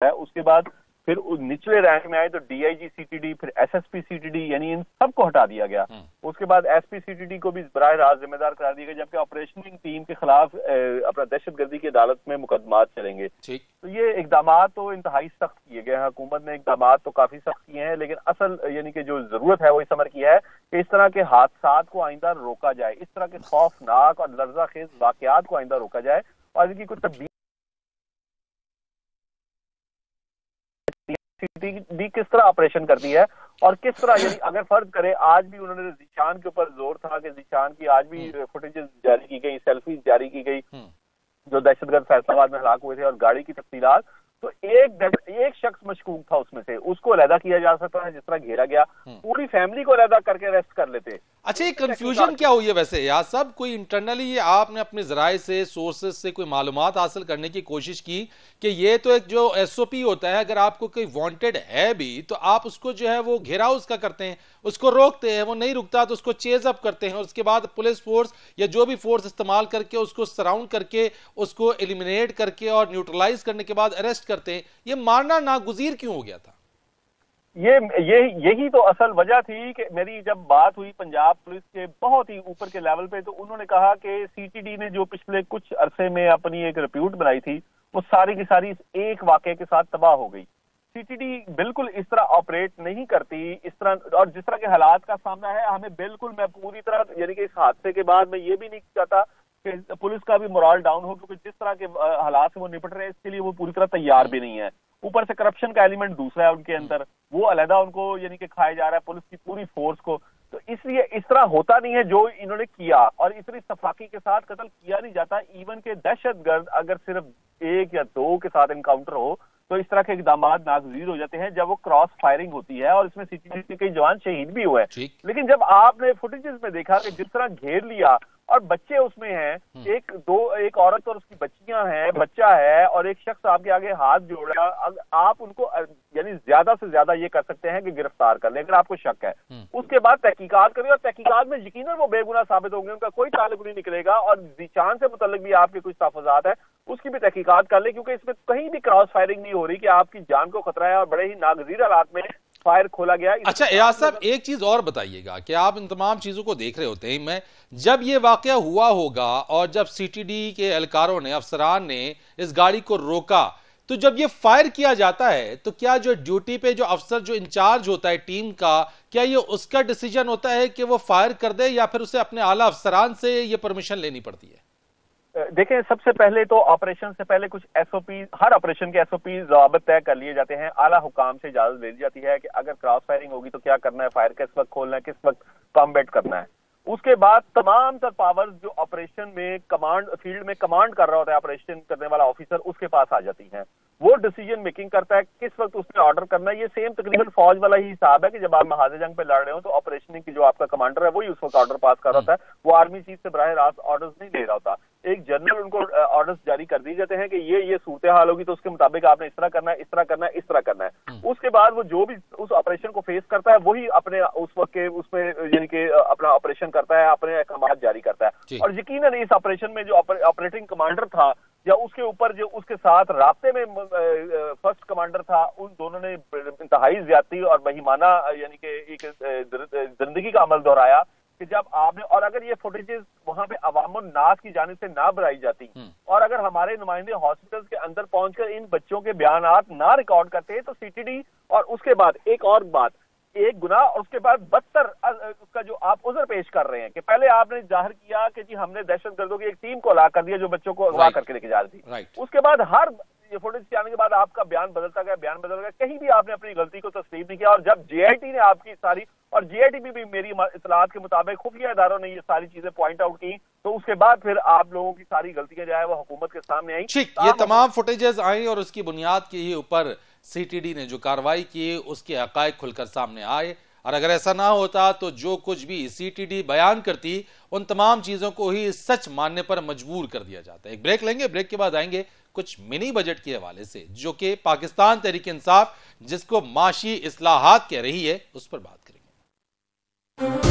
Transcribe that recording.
है। उसके बाद फिर निचले रैंक में आए तो डीआईजी सीटीडी, फिर एसएसपी सीटीडी, यानी इन सबको हटा दिया गया। उसके बाद एसपी सीटीडी को भी बराह रास्त जिम्मेदार करार दिया गया, जबकि ऑपरेशनिंग टीम के खिलाफ अपना दहशतगर्दी की अदालत में मुकदमात चलेंगे। तो ये इकदाम तो इंतहाई सख्त किए गए हैं, हुकूमत ने इकदाम तो काफी सख्त किए हैं, लेकिन असल यानी कि जो जरूरत है वो इस अमर की है कि इस तरह के हादसा को आइंदा रोका जाए, इस तरह के खौफनाक और लर्जाखेज वाकयात को आइंदा रोका जाए और इनकी कुछ तब्दीली भी किस तरह ऑपरेशन करती है और किस तरह, यानी अगर फर्ज करें आज भी उन्होंने जीशान के ऊपर जोर था कि जीशान की आज भी फुटेजेस जारी की गई, सेल्फीज जारी की गई जो दहशतगर्द फैसलाबाद में हलाक हुए थे और गाड़ी की तफसीलात, तो एक शख्स मशकूक था उसमें से, उसको अलहदा किया जा सकता है, जिस तरह घेरा गया पूरी फैमिली को अलहदा करके अरेस्ट कर लेते। अच्छा, ये कंफ्यूजन क्या हुई है वैसे यार सब? कोई इंटरनली ये आपने अपने जराए से, सोर्सेज से कोई मालूमात हासिल करने की कोशिश की कि ये तो एक जो एसओपी होता है, अगर आपको कोई वांटेड है भी तो आप उसको जो है वो घेराव उसका करते हैं, उसको रोकते हैं, वो नहीं रुकता तो उसको चेज अप करते हैं और उसके बाद पुलिस फोर्स या जो भी फोर्स इस्तेमाल करके उसको सराउंड करके उसको एलिमिनेट करके और न्यूट्रलाइज करने के बाद अरेस्ट करते हैं। ये मारना नागुजीर क्यों हो गया था? यही तो असल वजह थी कि मेरी जब बात हुई पंजाब पुलिस के बहुत ही ऊपर के लेवल पे, तो उन्होंने कहा कि सीटीडी ने जो पिछले कुछ अरसे में अपनी एक रिप्यूट बनाई थी वो सारी की सारी एक वाकये के साथ तबाह हो गई। सीटीडी बिल्कुल इस तरह ऑपरेट नहीं करती इस तरह, और जिस तरह के हालात का सामना है हमें बिल्कुल, मैं पूरी तरह यानी कि इस हादसे के बाद मैं ये भी नहीं चाहता कि पुलिस का भी मोरल डाउन हो, क्योंकि जिस तरह के हालात से वो निपट रहे हैं इसके लिए वो पूरी तरह तैयार भी नहीं है। ऊपर से करप्शन का एलिमेंट दूसरा है उनके अंदर, वो अलहदा उनको यानी कि खाया जा रहा है पुलिस की पूरी फोर्स को। तो इसलिए इस तरह होता नहीं है जो इन्होंने किया, और इतनी सफाकी के साथ कत्ल किया नहीं जाता। इवन के दहशतगर्द अगर सिर्फ एक या दो के साथ इनकाउंटर हो तो इस तरह के इकदाम नागजीर हो जाते हैं जब वो क्रॉस फायरिंग होती है, और इसमें सीटीडी के कई जवान शहीद भी हुए। लेकिन जब आपने फुटेजेस में देखा कि जिस तरह घेर लिया और बच्चे उसमें हैं, एक औरत और उसकी बच्चियां हैं, बच्चा है और एक शख्स आपके आगे हाथ जोड़ रहा है, आप उनको यानी ज्यादा से ज्यादा ये कर सकते हैं कि गिरफ्तार कर लें अगर आपको शक है। उसके बाद तहकीकात करें और तहकीकात में यकीनन वो बेगुनाह साबित होंगे, उनका कोई ताल्लुक नहीं निकलेगा, और जीशान से मुतल्लिक भी आपके कुछ तहफ़्फ़ुज़ात है उसकी भी तहकीकात कर ले, क्योंकि इसमें कहीं भी क्रॉस फायरिंग नहीं हो रही कि आपकी जान को खतरा है और बड़े ही नागजीर हालात में फायर खोला गया। अच्छा एयाज साहब, एक चीज और बताइएगा कि आप इन तमाम चीजों को देख रहे होते हैं, मैं जब ये वाकया हुआ होगा और जब सीटीडी के एहलकारों ने, अफसरान ने इस गाड़ी को रोका, तो जब ये फायर किया जाता है तो क्या जो ड्यूटी पे जो अफसर जो इंचार्ज होता है टीम का, क्या ये उसका डिसीजन होता है कि वो फायर कर दे या फिर उसे अपने आला अफसरान से ये परमिशन लेनी पड़ती है? देखें, सबसे पहले तो ऑपरेशन से पहले कुछ एसओपी, हर ऑपरेशन के एसओपी ज़वाबित तय कर लिए जाते हैं, आला हुकाम से इजाजत ले ली जाती है कि अगर क्रॉस फायरिंग होगी तो क्या करना है, फायर किस वक्त खोलना है, किस वक्त कॉम्बैट करना है। उसके बाद तमाम तर पावर्स जो ऑपरेशन में कमांड फील्ड में कमांड कर रहा होता है ऑपरेशन करने वाला ऑफिसर, उसके पास आ जाती हैं। वो डिसीजन मेकिंग करता है किस वक्त उसने ऑर्डर करना है। ये सेम तकरीबन फौज वाला ही हिसाब है कि जब आप महाजे जंग पे लड़ रहे हो तो ऑपरेशनिंग की जो आपका कमांडर है वही उस वक्त ऑर्डर पास कर रहा होता है, वो आर्मी चीफ से बराह रास्त ऑर्डर्स नहीं ले रहा होता। एक जनरल उनको ऑर्डर्स जारी कर दिए जाते हैं कि ये सूरत हाल होगी तो उसके मुताबिक आपने इस तरह करना है, इस तरह करना है, इस तरह करना है। उसके बाद वो जो भी उस ऑपरेशन को फेस करता है वही अपने उस वक्त के उसमें यानी कि अपना ऑपरेशन करता है, अपने अहकाम जारी करता है। और यकीनन इस ऑपरेशन में जो ऑपरेटिंग कमांडर था या उसके ऊपर जो उसके साथ राब्ते में फर्स्ट कमांडर था, उन दोनों ने इंतहाई ज्यादती और बेईमाना यानी कि एक जिंदगी का अमल दोहराया कि जब आपने, और अगर ये फुटेजेस वहां पे अवामुन नास की जानिब से ना बनाई जाती और अगर हमारे नुमाइंदे हॉस्पिटल्स के अंदर पहुंचकर इन बच्चों के बयानात ना रिकॉर्ड करते तो सीटीडी, और उसके बाद एक और बात, एक गुनाह और उसके बाद बदतर उसका जो आप उज़र पेश कर रहे हैं कि पहले आपने जाहिर किया कि जी हमने दहशतगर्दों की एक टीम को अगवा कर दिया जो बच्चों को अगवा करके लेके जा रही थी। उसके बाद हर ये फुटेज के आने के बाद आपका बयान बदलता गया, कहीं भी आपने अपनी गलती को तस्लीम नहीं किया। और जब जेआईटी ने आपकी सारी, और जेआईटी भी मेरी इतलात के मुताबिक खुफिया इदारों ने ये सारी चीजें पॉइंट आउट की, तो उसके बाद फिर आप लोगों की सारी गलतियां जो है वो हुकूमत के सामने आई। ठीक, ये तमाम फुटेजेस आई और उसकी बुनियाद के ही ऊपर सीटीडी ने जो कार्रवाई की उसके हकायक खुलकर सामने आए, और अगर ऐसा ना होता तो जो कुछ भी सीटीडी बयान करती उन तमाम चीजों को ही सच मानने पर मजबूर कर दिया जाता है। एक ब्रेक लेंगे, ब्रेक के बाद आएंगे कुछ मिनी बजट के हवाले से जो कि पाकिस्तान तहरीक इंसाफ जिसको माशी इस्लाहात कह रही है उस पर बात करेंगे।